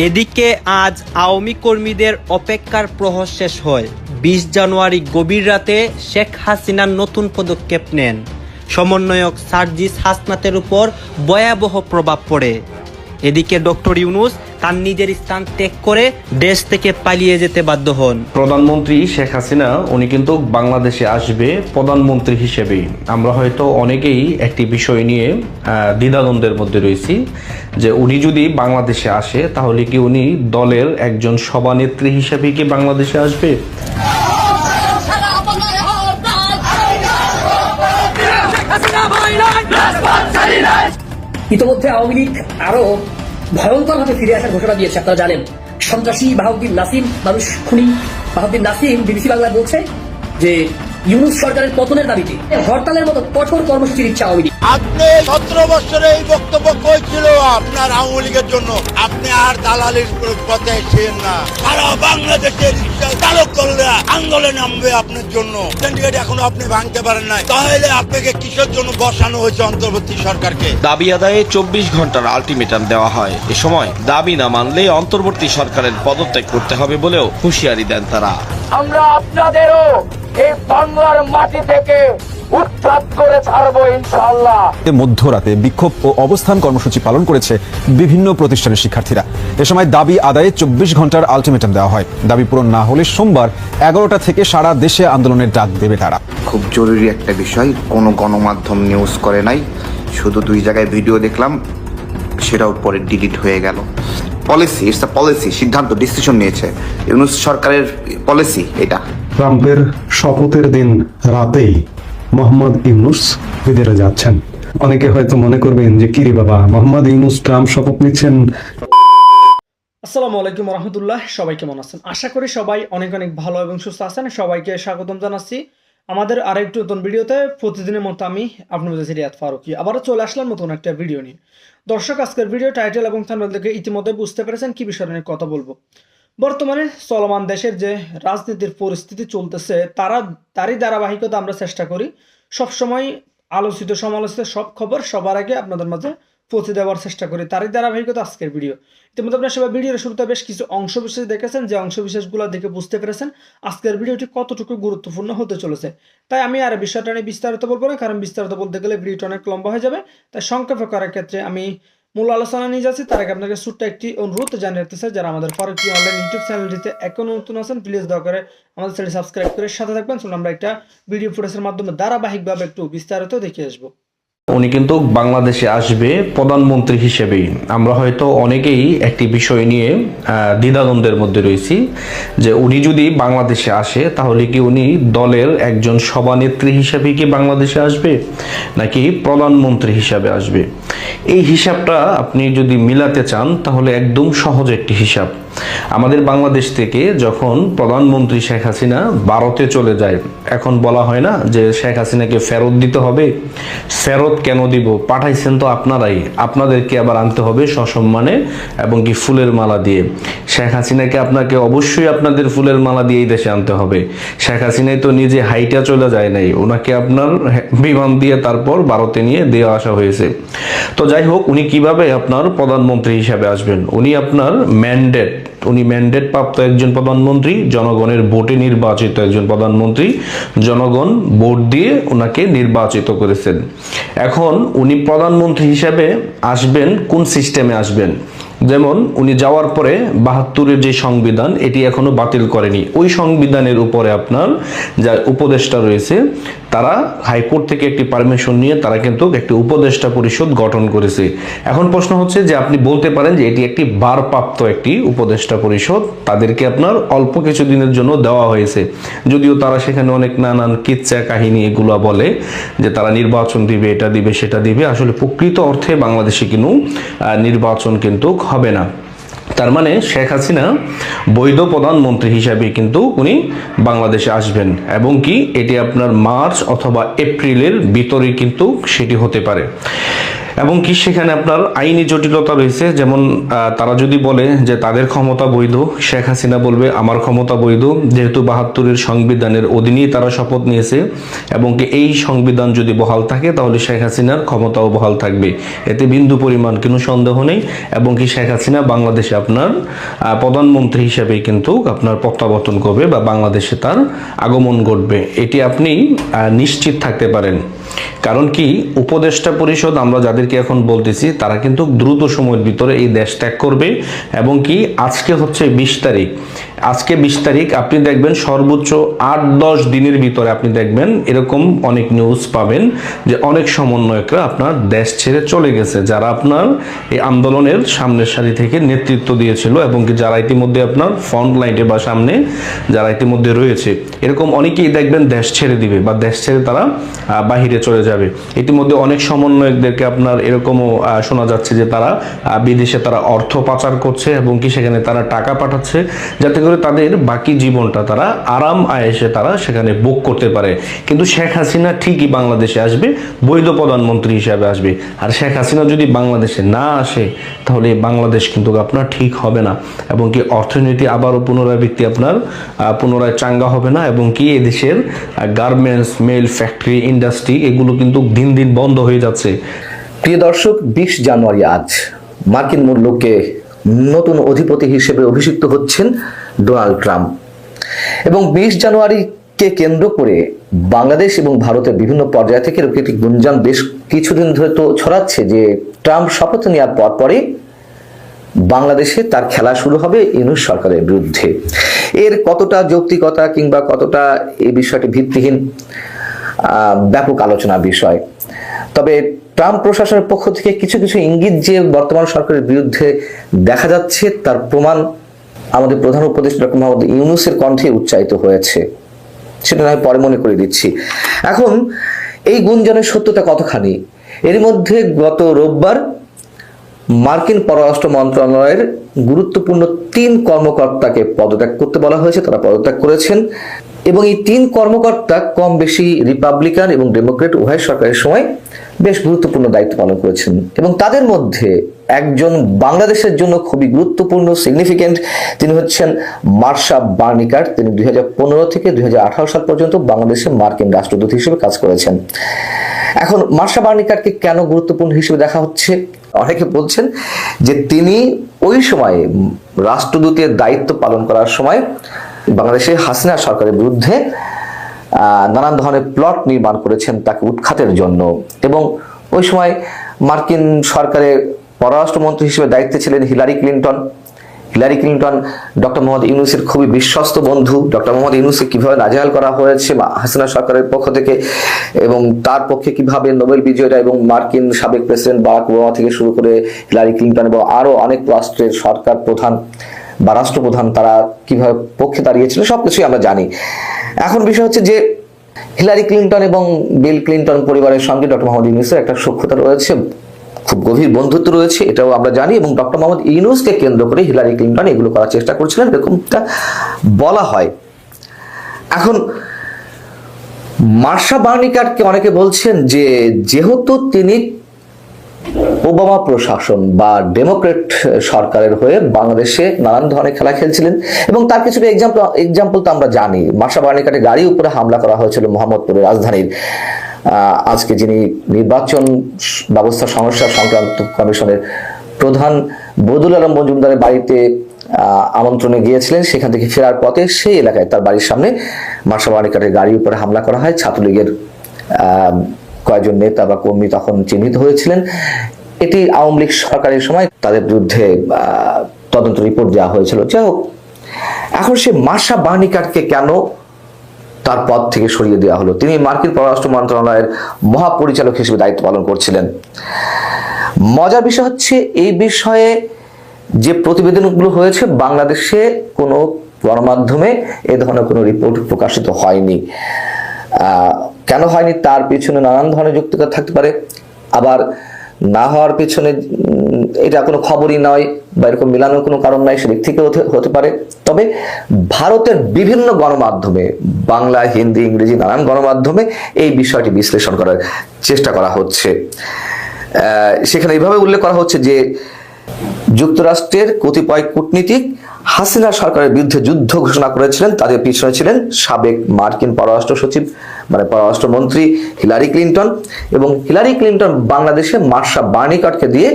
এদিকে আজ আওয়ামী কর্মীদের অপেক্ষার প্রহর শেষ হয়। 20 জানুয়ারি গভীর রাতে শেখ হাসিনা নতুন পদক্ষেপ নেন। সমন্বয়ক সার্জিস হাসনাতের উপর ভয়াবহ প্রভাব পড়ে। এদিকে ডক্টর ইউনূস তার নিজের স্থান ত্যাগ করে দেশ থেকে পালিয়ে যেতে বাধ্য হন। প্রধানমন্ত্রী শেখ হাসিনা উনি কিন্তু বাংলাদেশে আসবে প্রধানমন্ত্রী হিসেবেই। আমরা হয়তো অনেকেই একটি বিষয় নিয়ে দ্বিধাদ্বন্দ্বের মধ্যে রয়েছি যে উনি যদি বাংলাদেশে আসে তাহলে কি উনি দলের একজন সভানেত্রী হিসেবে কি বাংলাদেশে আসবে? ইতিমধ্যে আওয়ামী লীগ আরো ভয়ঙ্করভাবে ফিরে আসার ঘোষণা দিয়েছে। আপনারা জানেন, সন্ত্রাসী বাহাউদ্দিন নাসিম, মানুষ খুনি বাহাউদ্দিন নাসিম বিবিসি বাংলায় বলছে যে ইউনূস সরকারের পতনের দাবিতে হরতালের মতো কঠোর কর্মসূচি দিচ্ছে আওয়ামী লীগ। আপনি 17 বছরে এই বক্তব্য কইছিল আপনার আওয়ামী লীগের জন্য। আপনি আর দালালির পথে এসেছেন না। সারা বাংলাদেশে রিক্সা চালক করলে আন্দোলনে নামবে আপনার জন্য। সিন্ডিকেট এখনো আপনি ভাঙতে পারেন নাই, তাহলে আপনাকে কিসের জন্য বসানো হয়েছে অন্তর্বর্তী সরকারকে? দাবি আদায়ে 24 ঘন্টার আলটিমেটাম দেওয়া হয়। এ সময় দাবি না মানলে অন্তর্বর্তী সরকারের পদত্যাগ করতে হবে বলেও হুঁশিয়ারি দেন তারা। আমরা আপনাদেরও এই বাংলার মাটি থেকে উৎখাত করে ছাড়বো ইনশাআল্লাহ। মধ্যরাতে বিক্ষোভ ও অবস্থান কর্মসূচি পালন করেছে বিভিন্ন প্রতিষ্ঠানের শিক্ষার্থীরা। এ সময় দাবি আদায়ে 24 ঘন্টার আলটিমেটাম দেওয়া হয়। দাবি পূরণ না হলে সোমবার 11টা থেকে সারা দেশে আন্দোলনের ডাক দেবে তারা। খুব জরুরি একটা বিষয়, কোনো গণমাধ্যম নিউজ করে নাই, শুধু 2 জায়গায় ভিডিও দেখলাম, সেটাও পরে ডিলিট হয়ে গেল। পলিসি, ইটস আ পলিসি, সিদ্ধান্ত, ডিসিশন নিয়েছে ইউনূস সরকারের পলিসি এটা। ট্রাম্পের শপথের দিন রাতেই মোহাম্মদ ইউনূস বিদেশে যাচ্ছেন। অনেকে হয়তো মনে করবেন যে কিরে বাবা, মোহাম্মদ ইউনূস ট্রাম্প শপথ নিচ্ছেন। আসসালামু আলাইকুম রহমতুল্লাহ। সবাই কেমন আছেন? আশা করি সবাই অনেক অনেক ভালো এবং সুস্থ আছেন। সবাইকে স্বাগতম জানাচ্ছি আমাদের আরেকটি নতুন ভিডিওতে। প্রতিদিনের মতো আমি আপনাদের রিয়াদ ফারুকি আবারও চলে আসলাম নতুন একটা ভিডিও নিয়ে। দর্শক, আজকের ভিডিও টাইটেল এবং থাম্বনেল দেখে ইতিমধ্যে বুঝতে পেরেছেন কি বিষয় নিয়ে কথা বলবো। বর্তমানে চলমান দেশের যে রাজনীতির পরিস্থিতি চলতেছে তারই ধারাবাহিকতা আমরা চেষ্টা করি সবসময় আলোচিত সমালোচিত সব খবর সবার আগে আপনাদের মাঝে পৌঁছে দেওয়ার চেষ্টা করি। তারই ধারাবাহিকতা আজকের ভিডিও। ইতিমধ্যে আপনার সবাই ভিডিওর শুরুতে বেশ কিছু অংশ বিশেষ দেখেছেন, যে অংশ বিশেষগুলো দেখে বুঝতে পেরেছেন আজকের ভিডিওটি কতটুকু গুরুত্বপূর্ণ হতে চলেছে। তাই আমি আর বিষয়টা নিয়ে বিস্তারিত বলবো না, কারণ বিস্তারিত বলতে গেলে ভিডিওটা অনেক লম্বা হয়ে যাবে। তাই সংক্ষেপে করার ক্ষেত্রে আমি মূল আলোচনা নিয়ে যাচ্ছি। তার আগে আপনাকে ছোট্ট একটি অনুরোধ জানিয়ে রাখতে চাই, যারা আমাদের ফারুকি অনলাইন ইউটিউব চ্যানেলটিতে এখনো নতুন আছেন, প্লিজ দয়া করে আমাদের চ্যানেল সাবস্ক্রাইব করে সাথে থাকবেন। চলুন আমরা একটা ভিডিও ফুটেজের মাধ্যমে ধারাবাহিকভাবে একটু বিস্তারিত দেখে আসবো। উনি কিন্তু বাংলাদেশে আসবে প্রধানমন্ত্রী হিসেবেই। আমরা হয়তো অনেকেই একটি বিষয় নিয়ে দ্বিধাদ্বন্দ্বের মধ্যে রয়েছি যে উনি যদি বাংলাদেশে আসে তাহলে কি উনি দলের একজন সভানেত্রী হিসেবে কি বাংলাদেশে আসবে নাকি প্রধানমন্ত্রী হিসাবে আসবে। এই হিসাবটা আপনি যদি মিলাতে চান তাহলে একদম সহজ একটি হিসাব। আমাদের বাংলাদেশ থেকে যখন প্রধানমন্ত্রী শেখ হাসিনা ভারতে চলে যায়, এখন বলা হয় না যে শেখ হাসিনাকে ফেরত দিতে হবে। ফেরত কেন দিব? পাঠাইছেন তো আপনারাই, আপনাদেরকে আবার আনতে হবে সসম্মানে এবং কি ফুলের মালা দিয়ে। শেখ হাসিনাকে আপনাকে অবশ্যই আপনাদের ফুলের মালা দিয়েই দেশে আনতে হবে। শেখ হাসিনাই তো নিজে হাইটা চলে যায় নাই, ওনাকে আপনার বিমান দিয়ে তারপর ভারতে নিয়ে দেওয়া আসা হয়েছে। তো যাই হোক, উনি কিভাবে আপনার প্রধানমন্ত্রী হিসাবে আসবেন? উনি আপনার ম্যান্ডেট প্রাপ্ত একজন প্রধানমন্ত্রী, জনগণের ভোটে নির্বাচিত একজন প্রধানমন্ত্রী, জনগণ ভোট দিয়ে ওনাকে নির্বাচিত করেছেন। এখন উনি প্রধানমন্ত্রী হিসাবে আসবেন কোন সিস্টেমে আসবেন? যেমন উনি যাওয়ার পরে 72-এর যে সংবিধান, এটি এখনো বাতিল করেনি। ওই সংবিধানের উপরে আপনার যা উপদেষ্টা রয়েছে তারা হাইকোর্ট থেকে একটি পারমিশন নিয়ে তারা কিন্তু একটি উপদেষ্টা পরিষদ গঠন করেছে। এখন প্রশ্ন হচ্ছে যে আপনি বলতে পারেন যে এটি একটি ভারপ্রাপ্ত একটি উপদেষ্টা পরিষদ, তাদেরকে আপনার অল্প কিছু দিনের জন্য দেওয়া হয়েছে। যদিও তারা সেখানে অনেক নানান কিচ্ছা কাহিনী এগুলা বলে যে তারা নির্বাচন দিবে, এটা দিবে, সেটা দিবে। আসলে প্রকৃত অর্থে বাংলাদেশে কিন্তু নির্বাচন কিন্তু হবে না। তার মানে শেখ হাসিনা বৈধ প্রধানমন্ত্রী হিসাবে কিন্তু উনি বাংলাদেশে আসবেন এবং কি এটি আপনার মার্চ অথবা এপ্রিলের ভিতরে কিন্তু সেটি হতে পারে। এবং কি সেখানে আপনার আইনি জটিলতা রয়েছে। যেমন তারা যদি বলে যে তাদের ক্ষমতা বৈধ, শেখ হাসিনা বলবে আমার ক্ষমতা বৈধ, যেহেতু ৭২-এর সংবিধানের অধীনেই তারা শপথ নিয়েছে এবং কি এই সংবিধান যদি বহাল থাকে তাহলে শেখ হাসিনার ক্ষমতাও বহাল থাকবে, এতে বিন্দু পরিমাণ কোনো সন্দেহ নেই। এবং কি শেখ হাসিনা বাংলাদেশে আপনার প্রধানমন্ত্রী হিসেবে কিন্তু আপনার প্রত্যাবর্তন করবে বা বাংলাদেশে তার আগমন ঘটবে, এটি আপনি নিশ্চিত থাকতে পারেন। কারণ কি উপদেষ্টা পরিষদ আমরা যাদেরকে এখন বলতেছি তারা কিন্তু দ্রুত সময়ের ভিতরে এই দেশ ত্যাগ করবে। এবং কি আজকে হচ্ছে 20 তারিখ, আজকে 20 তারিখ, আপনি দেখবেন সর্বোচ্চ 8-10 দিনের ভিতরে আপনি দেখবেন এরকম অনেক নিউজ পাবেন যে অনেক সমন্বয়করা আপনার দেশ ছেড়ে চলে গেছে, যারা আপনার এই আন্দোলনের সামনের সারি থেকে নেতৃত্ব দিয়েছিল এবং কি যারা ইতিমধ্যে আপনার ফ্রন্ট লাইনে বা সামনে যারা ইতিমধ্যে রয়েছে, এরকম অনেকেই দেখবেন দেশ ছেড়ে দিবে বা দেশ ছেড়ে তারা বাহিরে চলে যাবে। ইতিমধ্যে অনেক সমন্বয়কদেরকে আপনার এরকমও শোনা যাচ্ছে যে তারা বিদেশে তারা অর্থ পাচার করছে এবং কি সেখানে তারা টাকা পাঠাচ্ছে যাতে করে তাদের বাকি জীবনটা তারা আরাম আয়েশে তারা সেখানে ভোগ করতে পারে। কিন্তু শেখ হাসিনা ঠিকই বাংলাদেশে আসবে, বৈধ প্রধানমন্ত্রী হিসাবে আসবে। আর শেখ হাসিনা যদি বাংলাদেশে না আসে তাহলে বাংলাদেশ কিন্তু আপনার ঠিক হবে না এবং কি অর্থনীতি আবারও পুনরাবৃত্তি আপনার পুনরায় চাঙ্গা হবে না এবং কি এদেশের গার্মেন্টস, মেল, ফ্যাক্টরি, ইন্ডাস্ট্রি এগুলো কিন্তু দিন দিন বন্ধ হয়ে যাচ্ছে। প্রিয় দর্শক, 20 জানুয়ারি আজ মার্কিন মূল্যকে নতুন অধিপতি হিসেবে অভিষিক্ত হচ্ছেন ডোনাল্ড ট্রাম্প এবং 20 জানুয়ারিকে কেন্দ্র করে বাংলাদেশ এবং ভারতের বিভিন্ন পর্যায় থেকে এরকম একটি গুঞ্জন বেশ কিছুদিন ধরে তো ছড়াচ্ছে যে ট্রাম্প শপথ নেওয়ার পরপরই বাংলাদেশে তার খেলা শুরু হবে ইউনূস সরকারের বিরুদ্ধে। এর কতটা যৌক্তিকতা কিংবা কতটা এই বিষয়টি ভিত্তিহীন ব্যাপক আলোচনার বিষয়। তবে ট্রাম্প প্রশাসনের পক্ষ থেকে কিছু কিছু ইঙ্গিত যে বর্তমান সরকারের বিরুদ্ধে দেখা যাচ্ছে তার প্রমাণ আমাদের প্রধান উপদেষ্টা ডক্টর মোহাম্মদ ইউনূসের কণ্ঠে উচ্চারিত হয়েছে, সেটা আমি পরে মনে করে দিচ্ছি। এখন এই গুঞ্জনের সত্যতা কতখানি? এর মধ্যে গত রোববার মার্কিন পররাষ্ট্র মন্ত্রণালয়ের গুরুত্বপূর্ণ 3 কর্মকর্তাকে পদত্যাগ করতে বলা হয়েছে, তারা পদত্যাগ করেছেন এবং এই 3 কর্মকর্তা কম বেশি রিপাবলিকান এবং ডেমোক্রেট উভয় সরকারের সময় বেশ গুরুত্বপূর্ণ দায়িত্ব পালন করেছেন এবং তাদের মধ্যে একজন বাংলাদেশের জন্য খুবই গুরুত্বপূর্ণ, সিগনিফিকেন্ট। তিনি হচ্ছেন মার্শা বার্নিকাট। তিনি 2015 থেকে 2018 সাল পর্যন্ত বাংলাদেশে মার্কিন রাষ্ট্রদূত হিসেবে কাজ করেছেন। এখন মার্শা বার্নিকাটকে কেন গুরুত্বপূর্ণ হিসেবে দেখা হচ্ছে? অনেকে বলছেন যে তিনি ওই সময় রাষ্ট্রদূতের দায়িত্ব পালন করার সময় বাংলাদেশে হাসিনা সরকারের বিরুদ্ধে নানান ধরনের প্লট নির্মাণ করেছেন তাকে উৎখাতের জন্য এবং ওই সময় মার্কিন সরকারের পররাষ্ট্রমন্ত্রী হিসেবে দায়িত্বে ছিলেন Hillary Clinton. Hillary Clinton doctor Mohammad ইউনূসের খুবই বিশ্বস্ত বন্ধু। ডক্টর মোহাম্মদ ইউনূসকে কিভাবে নাজেহাল করা হয়েছে হাসিনা সরকারের পক্ষ থেকে এবং তার পক্ষে কিভাবে নোবেল বিজয়ীরা এবং মার্কিন সাবেক প্রেসিডেন্ট বারাক ওবামা থেকে শুরু করে হিলারি ক্লিন্টন এবং আরো অনেক রাষ্ট্রের সরকার প্রধান বা রাষ্ট্রপ্রধান তারা কিভাবে পক্ষে দাঁড়িয়েছিল সবকিছুই আমরা জানি। এখন বিষয় হচ্ছে যে হিলারি ক্লিন্টন এবং বিল ক্লিন্টন পরিবারের সঙ্গে ডক্টর মোহাম্মদ ইউনূসের একটা সখ্যতা রয়েছে, খুব গভীর বন্ধুত্ব রয়েছে, এটাও আমরা জানি এবং ডক্টর মোহাম্মদ ইউনূসকে কেন্দ্র করে হিলারি ক্লিন্টন এগুলো করার চেষ্টা করছিলেন এরকমটা বলা হয়। এখন মার্শা বার্নিকাটকে অনেকে বলছেন যে যেহেতু তিনি ওবামা প্রশাসন বা ডেমোক্রেট সরকারের হয়ে বাংলাদেশে নানান ধরনের খেলা খেলছিলেন এবং তার কিছুটা এক্সাম্পল তো আমরা জানি। মার্শা বার্নিকাটের গাড়ির উপরে হামলা করা হয়েছিল মোহাম্মদপুরের রাজধানীর আজকে যিনি নির্বাচন ব্যবস্থা সমস্যা সংক্রান্ত কমিশনের প্রধান বদুল আলম মজুমদারের বাড়িতে আমন্ত্রণে গিয়েছিলেন, সেখান থেকে ফেরার পথে সেই এলাকায় তার বাড়ির সামনে মার্শা বার্নিকাটের গাড়ির উপরে হামলা করা হয়। ছাত্রলীগের কয়েকজন নেতা বা কর্মী তখন চিহ্নিত হয়েছিলেন। এটি আওয়ামী লীগ সরকারের সময় তাদের বিরুদ্ধে তদন্ত রিপোর্ট দেওয়া হয়েছিল। যাই হোক, এখন সে মার্শা বার্নিকাটকে কেন তার পদ থেকে সরিয়ে দেওয়া হলো? তিনি মার্কিন পররাষ্ট্র মন্ত্রণালয়ের মহাপরিচালক হিসেবে দায়িত্ব পালন করছিলেন। মজার বিষয় হচ্ছে এই বিষয়ে যে প্রতিবেদনগুলো হয়েছে বাংলাদেশে কোনো গণমাধ্যমে এ ধরনের কোনো রিপোর্ট প্রকাশিত হয়নি। কেন হয়নি তার পিছনে নানান ধরনের যুক্তিকতা থাকতে পারে, আবার না হওয়ার পিছনে এটা কোনো খবরই নয় বা এরকম মিলানোর কোনো কারণ নাই, সেদিক থেকে হতে পারে। তবে ভারতের বিভিন্ন গণমাধ্যমে, বাংলা, হিন্দি, ইংরেজি নানান গণমাধ্যমে এই বিষয়টি বিশ্লেষণ করার চেষ্টা করা হচ্ছে। সেখানে এইভাবে উল্লেখ করা হচ্ছে যে যুক্তরাষ্ট্রের কতিপয় কূটনীতিক হাসিনা সরকারের বিরুদ্ধে যুদ্ধ ঘোষণা করেছিলেন, তাদের পিছনে ছিলেন সাবেক মার্কিন পররাষ্ট্র সচিব মানে পররাষ্ট্রমন্ত্রী হিলারি ক্লিন্টন, এবং হিলারি ক্লিন্টন বাংলাদেশে মার্শা বার্নিকাটকে দিয়ে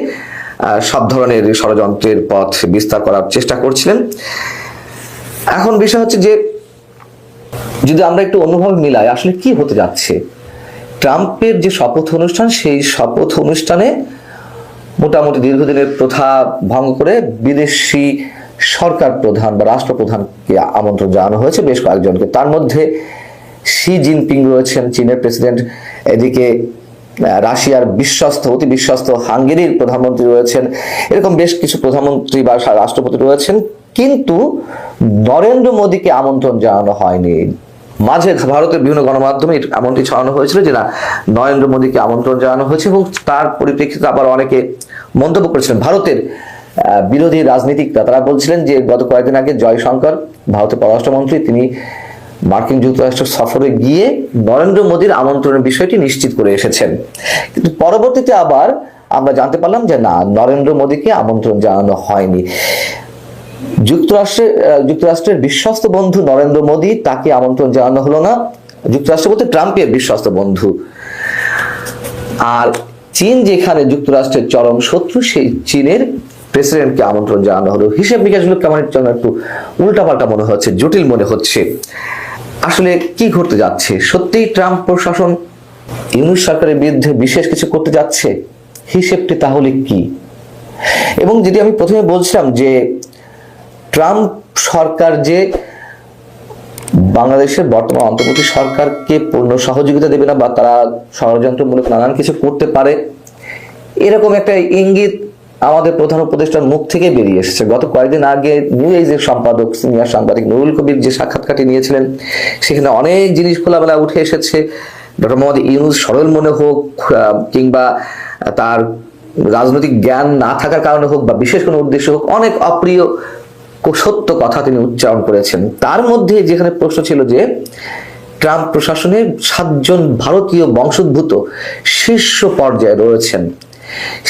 সব ধরনের ষড়যন্ত্রের পথ বিস্তার করার চেষ্টা করছিলেন। এখন বিষয় হচ্ছে যে যদি আমরা একটু অনুভব মিলাই আসলে কি হতে যাচ্ছে, ট্রাম্পের যে শপথ অনুষ্ঠান, সেই শপথ অনুষ্ঠানে মোটামুটি দীর্ঘদিনের প্রথা ভঙ্গ করে বিদেশি সরকার প্রধান বা রাষ্ট্রপ্রধানকে আমন্ত্রণ জানানো হয়েছে বেশ কয়েকজনকে। তার মধ্যে শি জিনপিং রয়েছেন, চীনের প্রেসিডেন্ট, এদিকে রাশিয়ার বিশ্বস্ত অতি বিশ্বস্ত হাঙ্গেরির প্রধানমন্ত্রী রয়েছেন, এরকম বেশ কিছু প্রধানমন্ত্রী বা রাষ্ট্রপতি রয়েছেন। কিন্তু নরেন্দ্র মোদীকে আমন্ত্রণ জানানো হয়নি। মাঝে ভারতের বিভিন্ন গণমাধ্যমে এমনটি ছড়ানো হয়েছিল যে না, নরেন্দ্র মোদীকে আমন্ত্রণ জানানো হয়েছে, এবং তার পরিপ্রেক্ষিতে আবার অনেকে মন্তব্য করেছিলেন। ভারতের বিরোধী রাজনীতিকরা তারা বলছিলেন যে গত কয়েকদিন আগে জয়শঙ্কর, ভারতের পররাষ্ট্রমন্ত্রী, তিনি মার্কিন যুক্তরাষ্ট্র সফরে গিয়ে নরেন্দ্র মোদীর আমন্ত্রণের বিষয়টি নিশ্চিত করে এসেছেন। কিন্তু পরবর্তীতে আবার আমরা জানতে পারলাম যে না, নরেন্দ্র মোদীকে আমন্ত্রণ জানানো হয়নি। যুক্তরাষ্ট্রের বিশ্বস্ত বন্ধু নরেন্দ্র মোদী, তাকে আমন্ত্রণ জানানো হলো না। যুক্তরাষ্ট্র বলতে ট্রাম্পের বিশ্বস্ত বন্ধু। আর চীন যেখানে যুক্তরাষ্ট্রের চরম শত্রু, সেই চীনের প্রেসিডেন্টকে আমন্ত্রণ জানানো হলো। হিসেব নিকাশগুলো কেমন একটু উল্টাপাল্টা মনে হচ্ছে, জটিল মনে হচ্ছে। আসলে কি ঘটতে যাচ্ছে? সত্যিই ট্রাম্প প্রশাসন ইউনূস সরকারের বিরুদ্ধে বিশেষ কিছু করতে যাচ্ছে? হিসেবটি তাহলে কি? এবং যদি আমি প্রথমে বলছিলাম যে ট্রাম্প সরকার যে বাংলাদেশের বর্তমান অন্তর্বর্তী সরকারকে পূর্ণ সহযোগিতা দেবে না বা তারা ষড়যন্ত্রমূলক নানান কিছু করতে পারে, এরকম একটা ইঙ্গিত আমাদের প্রধান উপদেষ্টার মুখ থেকে বেরিয়ে এসেছে। গত কয়েকদিন আগে নিউ এজের সম্পাদক সিনিয়র সাংবাদিক নুরুল কবির যে সাক্ষাৎকারটি নিয়েছিলেন, সেখানে অনেক জিনিস খোলামেলা উঠে এসেছে। ডক্টর মোহাম্মদ ইউনূস সরল মনে হোক কিংবা তার রাজনৈতিক জ্ঞান না থাকার কারণে হোক বা বিশেষ কোনো উদ্দেশ্য হোক, অনেক অপ্রিয় সত্য কথা তিনি উচ্চারণ করেছেন। তার মধ্যে যেখানে প্রশ্ন ছিল যে ট্রাম্প প্রশাসনের 7 জন ভারতীয় বংশোদ্ভূত শীর্ষ পর্যায়ে রয়েছেন,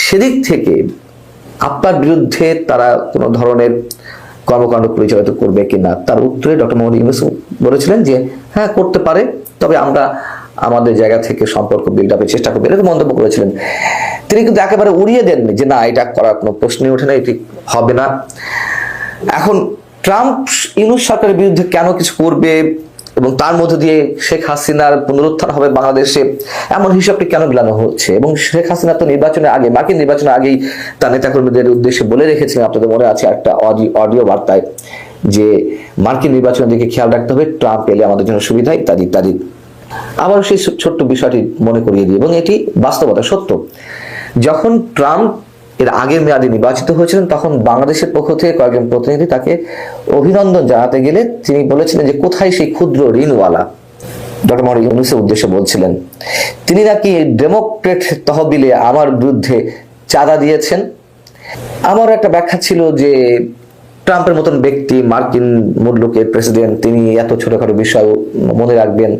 সেদিক থেকে আপনার বিরুদ্ধে তারা কোনো ধরনের কর্মকাণ্ড পরিচালিত করবে কিনা, তার উত্তরে ডক্টর মোহাম্মদ ইউনূস বলেছিলেন যে হ্যাঁ, করতে পারে, তবে আমরা আমাদের জায়গা থেকে সম্পর্ক বিল্ড আপের চেষ্টা করবো, এরকম মন্তব্য করেছিলেন। তিনি কিন্তু একেবারে উড়িয়ে দেননি যে না, এটা করার কোনো প্রশ্নই ওঠে না, এটি হবে না। এখন ট্রাম্প ইউনূস সরকারের বিরুদ্ধে কেন কিছু করবে এবং তার মধ্য দিয়ে শেখ হাসিনার পুনরুত্থান হবে বাংলাদেশে, এমন হিসাবটি কেন গিলানো হচ্ছে? এবং শেখ হাসিনা তো নির্বাচনের আগে, মার্কিন নির্বাচনের আগেই তার নেতাকর্মীদের উদ্দেশ্যে বলে রেখেছিলেন, আপনাদের মনে আছে একটা অডিও বার্তায়, যে মার্কিন নির্বাচনের দিকে খেয়াল রাখতে হবে, ট্রাম্প এলে আমাদের জন্য সুবিধা, ইত্যাদি ইত্যাদি। আবার সেই ছোট্ট বিষয়টি মনে করিয়ে দিই, এবং এটি বাস্তবতা সত্য। যখন ট্রাম্প এর আগের মেয়াদে নির্বাচিত হয়েছিলেন, তখন বাংলাদেশের পক্ষ থেকে কয়েকজন প্রতিনিধি তাকে অভিনন্দন জানাতে গেলে তিনি বলেছিলেন যে কোথায় সেই ক্ষুদ্র ঋণওয়ালা, ডক্টর মোহাম্মদ ইউনূসের উদ্দেশ্যে বলছিলেন। তিনি নাকি ডেমোক্রেট তহবিলে আমার বিরুদ্ধে চাঁদা দিয়েছেন। আমার একটা ব্যাখ্যা ছিল যে ট্রাম্পের মতন ব্যক্তি, মার্কিন মূল্যকের প্রেসিডেন্ট, তিনি এত ছোটখাটো বিষয় মনে রাখবেন,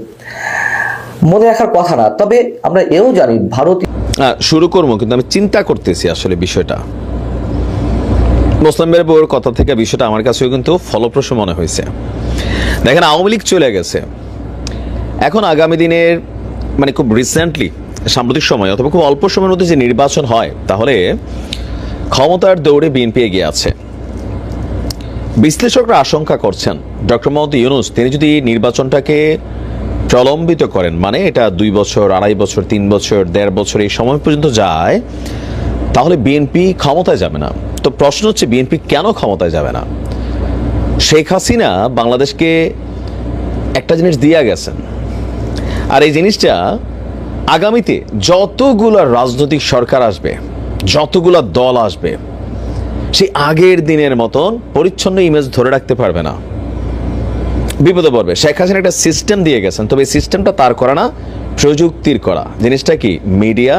মনে রাখার কথা না। তবে আমরা এও জানি ভারত শুরু করবো, কিন্তু আমি চিন্তা করতেছি আসলে বিষয়টা মুসলিমের বউর কথা থেকে বিষয়টা আমার কাছেও কিন্তু ফলপ্রসূ মনে হয়েছে। দেখেন, আওয়ামী লীগ চলে গেছে, এখন আগামী দিনের মানে খুব রিসেন্টলি সাম্প্রতিক সময় অথবা খুব অল্প সময়ের মধ্যে যে নির্বাচন হয়, তাহলে ক্ষমতার দৌড়ে বিএনপি এগিয়ে আছে। বিশ্লেষকরা আশঙ্কা করছেন ডক্টর মোহাম্মদ ইউনূস তিনি যদি নির্বাচনটাকে প্রলম্বিত করেন, মানে এটা 2 বছর, 2.5 বছর, 3 বছর, 1.5 বছর এই সময় পর্যন্ত যায়, তাহলে বিএনপি ক্ষমতায় যাবে না। তো প্রশ্ন হচ্ছে বিএনপি কেন ক্ষমতায় যাবে না? শেখ হাসিনা বাংলাদেশকে একটা জিনিস দিয়ে গেছেন, আর এই জিনিসটা আগামীতে যতগুলো রাজনৈতিক সরকার আসবে, যতগুলো দল আসবে, সেই আগের দিনের মতন পরিচ্ছন্ন ইমেজ ধরে রাখতে পারবে না, বিপদে পড়বে। শেখ হাসিনা একটা সিস্টেম দিয়ে গেছেন, তবে এই সিস্টেমটা তার করা না, প্রযুক্তির করা। জিনিসটা কি? মিডিয়া,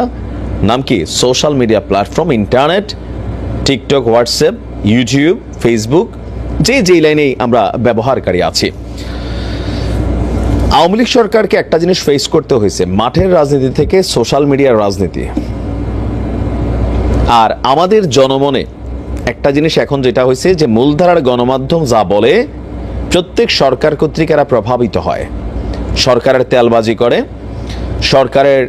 নাম কি? Social media platform, internet, TikTok, WhatsApp, YouTube, Facebook, যেই লাইনেই আমরা ব্যবহারকারী আছি। আওয়ামী লীগ সরকারকে একটা জিনিস ফেস করতে হয়েছে, মাঠের রাজনীতি থেকে সোশ্যাল মিডিয়ার রাজনীতি। আর আমাদের জনমনে একটা জিনিস এখন যেটা হয়েছে যে মূলধারার গণমাধ্যম যা বলে প্রত্যেক সরকার কর্তৃক এরা প্রভাবিত হয়, সরকারের তেলবাজি করে, সরকারের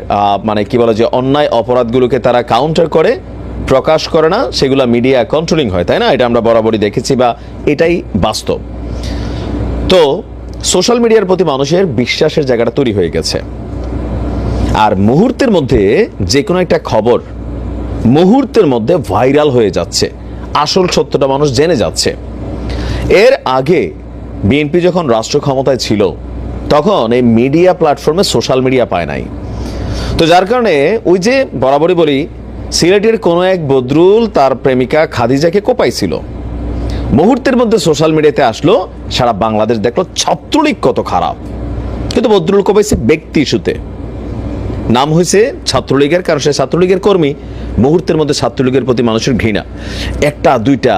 মানে কি বলে যে অন্যায় অপরাধগুলোকে তারা কাউন্টার করে, প্রকাশ করে না, সেগুলো মিডিয়া কন্ট্রোলিং হয়, তাই না? এটা আমরা বরাবরই দেখেছি বা এটাই বাস্তব। তো সোশ্যাল মিডিয়ার প্রতি মানুষের বিশ্বাসের জায়গাটা তৈরি হয়ে গেছে। আর মুহূর্তের মধ্যে যে কোনো একটা খবর মুহূর্তের মধ্যে ভাইরাল হয়ে যাচ্ছে, আসল সত্যটা মানুষ জেনে যাচ্ছে। এর আগে বিএনপি যখন রাষ্ট্র ক্ষমতায় ছিল তখন এই মিডিয়া প্ল্যাটফর্মে সোশ্যাল মিডিয়া পায় নাই। তো যার কারণে ওই যে বরাবরই বলি, সিলেটের কোনো এক বদরুল তার প্রেমিকা খাদিজাকে কোপাইছিল, মুহূর্তের মধ্যে সোশ্যাল মিডিয়াতে আসলো, সারা বাংলাদেশ দেখলো ছাত্রলীগ কত খারাপ। কিন্তু বদরুল কোপাইছে ব্যক্তি ইস্যুতে, নাম হয়েছে ছাত্রলীগের, কারণ সে ছাত্রলীগের কর্মী। মুহূর্তের মধ্যে ছাত্রলীগের প্রতি মানুষের ঘৃণা। একটা দুইটা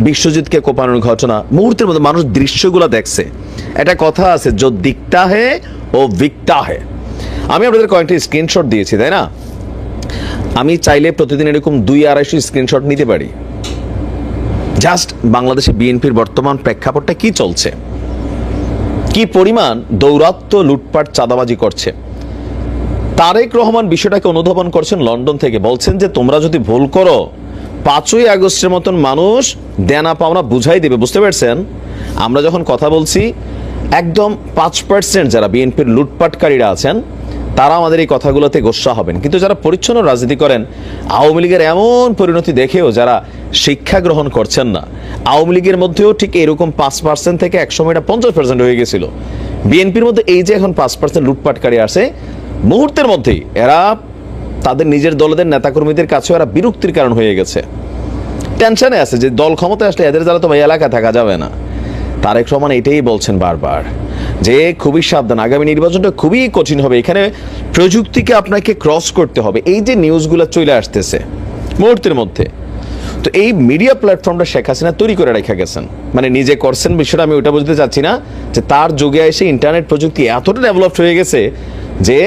বিশ্বজিৎকে কোপানোর ঘটনা, মুহূর্তের মধ্যে মানুষ দৃশ্যগুলো দেখছে। একটা কথা আছে, যো দিকতা হে ও বিকতা হে। আমি আপনাদের কয়েকটি স্ক্রিনশট দিয়েছি, তাই না? আমি চাইলে প্রতিদিন এরকম 200-250 স্ক্রিনশট নিতে পারি। জাস্ট বাংলাদেশে বিএনপির বর্তমান প্রেক্ষাপটটা কি চলছে, কি পরিমাণ দৌরাত্ম্য, লুটপাট, চাঁদাবাজি করছে। তারেক রহমান বিষয়টাকে অনুধাবন করছেন লন্ডন থেকে, বলছেন যে তোমরা যদি ভুল করো 5ই আগস্টের মতন মানুষ দেনা পাওনা বুঝাই দেবে। বুঝতে পারছেন? আমরা যখন কথা বলছি একদম 5% যারা বিএনপির লুটপাটকারীরা আছেন তারা আমাদের এই কথাগুলোতে গোস্বা হবেন, কিন্তু যারা পরিচ্ছন্ন রাজনীতি করেন, আওয়ামী লীগের এমন পরিণতি দেখেও যারা শিক্ষা গ্রহণ করছেন না, আওয়ামী লীগের মধ্যেও ঠিক এরকম 5% থেকে একসময় এটা 50% হয়ে গেছিল। বিএনপির মধ্যে এই যে এখন 5% লুটপাটকারী আছে, মুহূর্তের মধ্যেই এরা তাদের নিজের দলের নেতাকর্মীদের কাছেও এরা বিরক্তির কারণ হয়ে গেছে। টেনশনে আছে যে দল ক্ষমতায় আসলে এদের দ্বারা তো ভাই এলাকায় থাকা যাবে না। তারেক রহমান এটাই বলছেন বারবার যে খুবই সাবধান, আগামী নির্বাচনটা খুবই কঠিন হবে, এখানে প্রযুক্তিকে আপনাকে ক্রস করতে হবে। এই যে নিউজগুলো চলে আসতেছে মুহূর্তের মধ্যে, তো এই মিডিয়া প্ল্যাটফর্মটা শেখ হাসিনা তৈরি করে রেখে গেছেন, মানে নিজে করছেন বিষয়টা আমি ওটা বুঝতে চাচ্ছি না, যে তার যুগে এসে ইন্টারনেট প্রযুক্তি এতটা ডেভেলপ হয়ে গেছে যে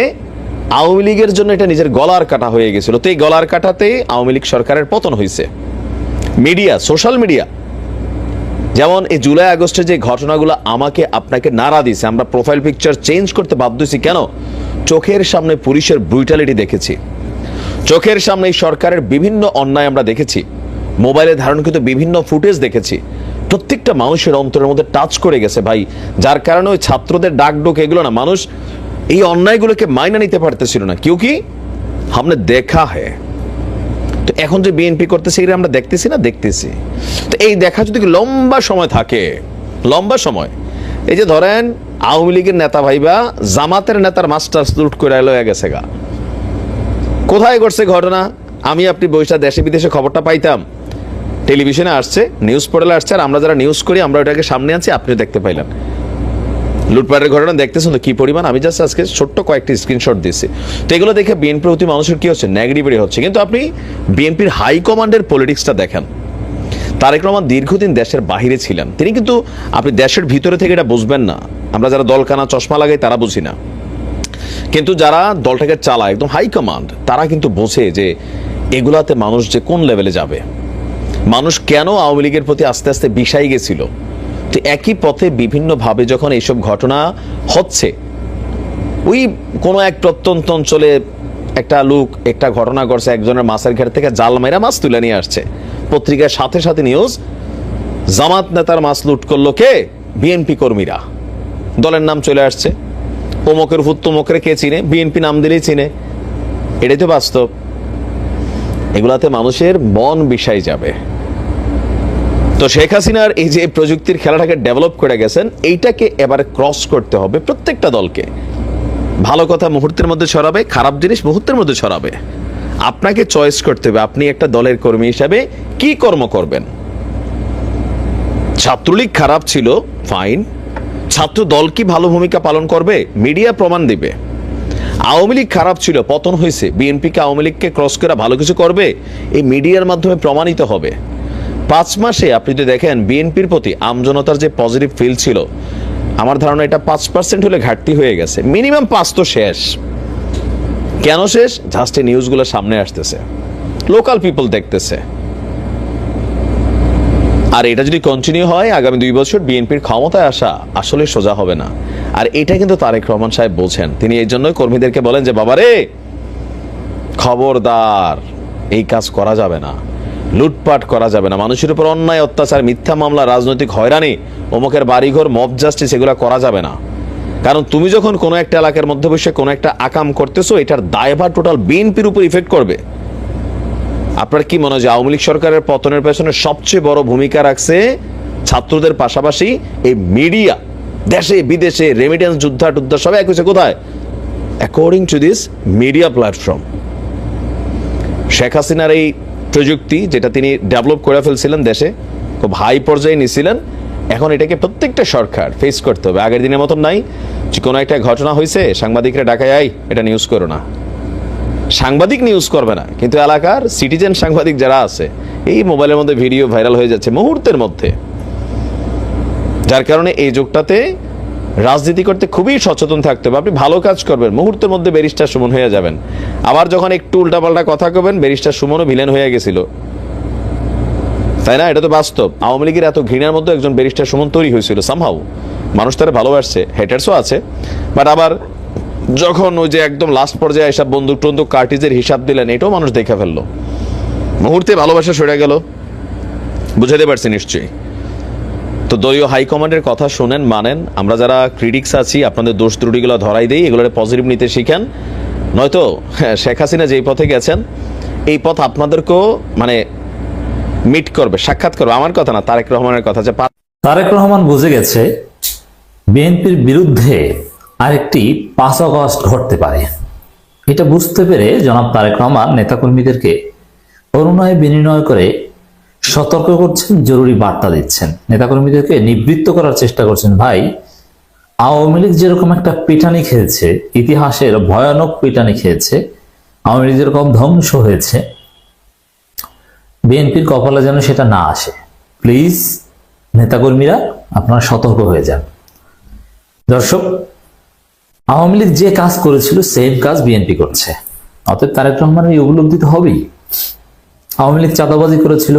আওয়ামী লীগের জন্য এটা নিজের গলার কাটা হয়ে গেছিল। তো এই গলার কাটাতেই আওয়ামী লীগ সরকারের পতন হয়েছে। মিডিয়া, সোশ্যাল মিডিয়া, যেমন এই জুলাই আগস্টের যে ঘটনাগুলো আমাকে আপনাকে নাড়া দিয়েছে, আমরা প্রোফাইল পিকচার চেঞ্জ করতে বাধ্য হয়েছি। কেন? চোখের সামনে পুলিশের ব্রুটালিটি দেখেছি, চোখের সামনে এই সরকারের বিভিন্ন অন্যায় আমরা দেখেছি, মোবাইলে ধারণকৃত বিভিন্ন ফুটেজ দেখেছি। প্রত্যেকটা মানুষের অন্তরের মধ্যে টাচ করে গেছে ভাই, যার কারণে ওই ছাত্রদের ডাকডোক এগুলো না, মানুষ এই অন্যায়গুলোকে মাইনা নিতে পারতেছিল না। কেউ কি हमने দেখা হ্যায়। তো এখন যে বিএনপি করতেছে এটা আমরা দেখতেছি না, দেখতেছি। তো এই দেখা যদি লম্বা সময় থাকে, লম্বা সময়, এই যে ধরেন আওয়ামী লীগের নেতা ভাইবা জামাতের নেতার মাস্টার্স লুট করে লয়ে গেছে গা, কোথায় ঘটছে ঘটনা? আমি আপনি বৈশা দেশে বিদেশে খবরটা পাইতাম, টেলিভিশনে আসছে, নিউজ পোর্টালে আসছে, আর আমরা যারা নিউজ করি আমরা ওটাকে সামনে আনছি, আপনিও দেখতে পাইলেন। লুটপাটের ঘটনা দেখতেছেন তো কি পরিমাণ। আমি জাস্ট আজকে ছোট্ট কয়েকটি স্ক্রিনশট দিয়েছি। তো এগুলো দেখে বিএনপির প্রতি মানুষের কি হচ্ছে, নেগেটিভিটি হচ্ছে। কিন্তু আপনি বিএনপির হাইকমান্ডের পলিটিক্সটা দেখেন। তারেক রহমান দীর্ঘদিন দেশের বাহিরে ছিলেন, তিনি কিন্তু আপনি দেশের ভিতরে থেকে এটা বুঝবেন না। আমরা যারা দলকানা চশমা লাগাই তারা বুঝি না, কিন্তু যারা দলটাকে চালায় একদম হাইকমান্ড তারা কিন্তু বোঝে যে এগুলাতে মানুষ যে কোন লেভেলে যাবে, মানুষ কেন আওয়ামী লীগের প্রতি আস্তে আস্তে বিষাই গেছিল। তো একই পথে বিভিন্নভাবে যখন এইসব ঘটনা হচ্ছে, ওই কোনো এক প্রত্যন্ত অঞ্চলে একটা লোক একটা ঘটনা করছে, একজনের মাছের ঘের থেকে জাল মেরা মাছ তুলে নিয়ে আসছে, পত্রিকার সাথে সাথে নিউজ, জামাত নেতার মাছ লুট করলো কে? বিএনপি কর্মীরা। দলের নাম চলে আসছে, অমুকের ভূত তমুকের কে চিনে, বিএনপি নাম দিলেই চিনে। এটাই তো বাস্তব। এগুলাতে মানুষের মন বিষাই যাবে। তো শেখ হাসিনার এই যে প্রযুক্তির খেলাটাকে ডেভেলপ করে গেছেন, এইটাকে এবারে ক্রস করতে হবে প্রত্যেকটা দলকে। ভালো কথা মুহূর্তের মধ্যে ছড়াবে, খারাপ জিনিস মুহূর্তের মধ্যে ছড়াবে। আপনাকে চয়েস করতে হবে আপনি একটা দলের কর্মী হিসাবে কি কর্ম করবেন। ছাত্রলীগ খারাপ ছিল, ফাইন, ছাত্র দল কি ভালো ভূমিকা পালন করবে? মিডিয়া প্রমাণ দিবে। আওয়ামী লীগ খারাপ ছিল, পতন হয়েছে, বিএনপিকে আওয়ামী লীগকে ক্রস করে ভালো কিছু করবে, এই মিডিয়ার মাধ্যমে প্রমাণিত হবে। 5 মাসে আপনি যদি দেখেন বিএনপির প্রতি আমজনতার যে পজিটিভ ফিল ছিল, আমার ধারণা এটা 5% হলে ঘাটতি হয়ে গেছে, মিনিমাম 5 তো শেষ। কেন শেষ? জাস্ট এই নিউজগুলো সামনে আসতেছে। লোকাল পিপল দেখতেছে। আর এটা যদি কন্টিনিউ হয়, আগামী 2 বছর বিএনপির ক্ষমতায় আসা আসলে সোজা হবে না। আর এটা কিন্তু তারেক রহমান সাহেব বলছেন। তিনি এই জন্যই কর্মীদেরকে বলেন যে বাবারে খবরদার, এই কাজ করা যাবে না, লুটপাট করা যাবে না, মানুষের উপর অন্যায় অত্যাচার, মিথ্যা মামলা, রাজনৈতিক হয়রানি, অমুকের বাড়িঘর, মব জাস্টিস, এগুলো করা যাবে না। কারণ তুমি যখন কোনো একটা এলাকার মধ্যে বসে কোনো একটা আকাম করতেছো, এটার দায়ভার টোটাল বিএনপির উপর ইফেক্ট করবে। আপনার কি মনে হয় যে আওয়ামী লীগ সরকারের পতনের পেছনে সবচেয়ে বড় ভূমিকা রাখছে ছাত্রদের পাশাপাশি এই মিডিয়া, দেশে বিদেশে রেমিটেন্স যোদ্ধা টুদ্ধা সবাই এক হয়েছে কোথায়? According to this media platform. Sheikh হাসিনার এই প্রযুক্তি যেটা তিনি ডেভেলপ করে ফেলছিলেন, দেশে খুব হাই পর্যায়ে নিয়েছিলেন, এখন এটাকে প্রত্যেকটা সরকার ফেস করতে হবে। আগের দিনের মতন নাই যে কোনো একটা ঘটনা হয়েছে সাংবাদিকরা ডাকায় আই এটা নিউজ করো না। সাংবাদিক নিউজ করবে না, কিন্তু এলাকার সিটিজেন সাংবাদিক যারা আছে, এই মোবাইলের মধ্যে ভিডিও ভাইরাল হয়ে যাচ্ছে মুহূর্তের মধ্যে। যার কারণে এই যুগটাতে রাজনীতি করতে খুবই সচেতন থাকতে হবে। আপনি ভালো কাজ করবেন, মুহূর্তের মধ্যে ব্যারিস্টার সুমন হয়ে যাবেন। আবার যখন একটু উল্টাপাল্টা কথা কবেন, ব্যারিস্টার সুমনও ভিলেন হয়ে গেছিল, তাই না? এটা তো বাস্তব। আওয়ামী লীগের এত ঘৃণার মধ্যে একজন ব্যারিস্টার সুমন তৈরি হয়েছিল সামহাউ। মানুষ তারা ভালোবাসছে, হেটার্সও আছে, বাট আবার যখন ওই যে একদম লাস্ট পর্যায়ে এসব বন্দুক টন্দুক কার্টিজের হিসাব দিলেন, এটাও মানুষ দেখে ফেললো, মুহূর্তে ভালোবাসা সরে গেল। বুঝাতে পারছি নিশ্চয়ই। তো দলীয় হাইকমান্ডের কথা শুনেন, মানেন। আমরা যারা ক্রিটিক্স আছি আপনাদের দোষ ত্রুটিগুলো ধরাই দিই, এগুলোর পজিটিভ নিতে শিখেন। নয়তো শেখ হাসিনা যেই পথে গেছেন, এই পথ আপনাদেরকেও মানে মিট করবে, সাক্ষাৎ করবে। আমার কথা না, তারেক রহমানের কথা। যে তারেক রহমান বুঝে গেছে বিএনপির বিরুদ্ধে আরেকটি 5 আগস্ট ঘটতে পারে। এটা বুঝতে পেরে জনাব তারেক রহমান নেতাকর্মীদেরকে অনুনয় বিনিময় করে সতর্ক করছেন, জরুরি বার্তা দিচ্ছেন, নেতাকর্মীদেরকে নিবৃত্ত করার চেষ্টা করছেন। ভাই, আওয়ামী লীগ যেরকম একটা পিটানি খেয়েছে, ইতিহাসের ভয়ানক পিটানি খেয়েছে, আওয়ামী লীগ যেরকম ধ্বংস হয়েছে, বিএনপির কপালে যেন সেটা না আসে। প্লিজ নেতাকর্মীরা আপনারা সতর্ক হয়ে যান। দর্শক, আওয়ামী লীগ যে কাজ করেছিল সেম কাজ বিএনপি করছে, অতএব তারেক রহমানের এই উপলব্ধি তো হবেই। আওয়ামী লীগ চাঁদাবাজি করেছিল,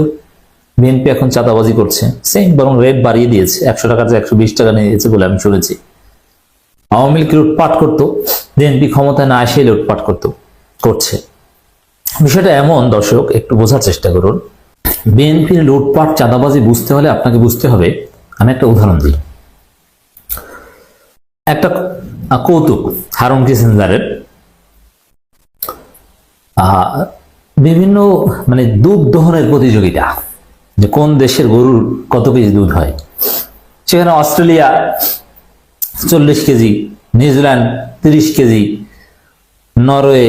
বিএনপি এখন চাঁদাবাজি করছে, সেম, বরং রেট বাড়িয়ে দিয়েছে, 100 টাকা 120 টাকা নিয়ে দিয়েছে বলে আমি শুনেছি। আওয়ামী লীগ লুটপাট করতো, বিএনপি ক্ষমতায় না এসে লুটপাট করছে। বিষয়টা এমন, দর্শক একটু বোঝার চেষ্টা করুন। বিএনপির লুটপাট চাঁদাবাজি বুঝতে হলে আপনাকে বুঝতে হবে, আমি একটা উদাহরণ দিই। একটা কৌতুক, হারুন কিসিঞ্জারের বিভিন্ন মানে দুধ দহনের প্রতিযোগিতা, যে কোন দেশের গরুর কত কেজি দুধ হয়। সেখানে Australia 40 KG, New Zealand 30 KG, Norway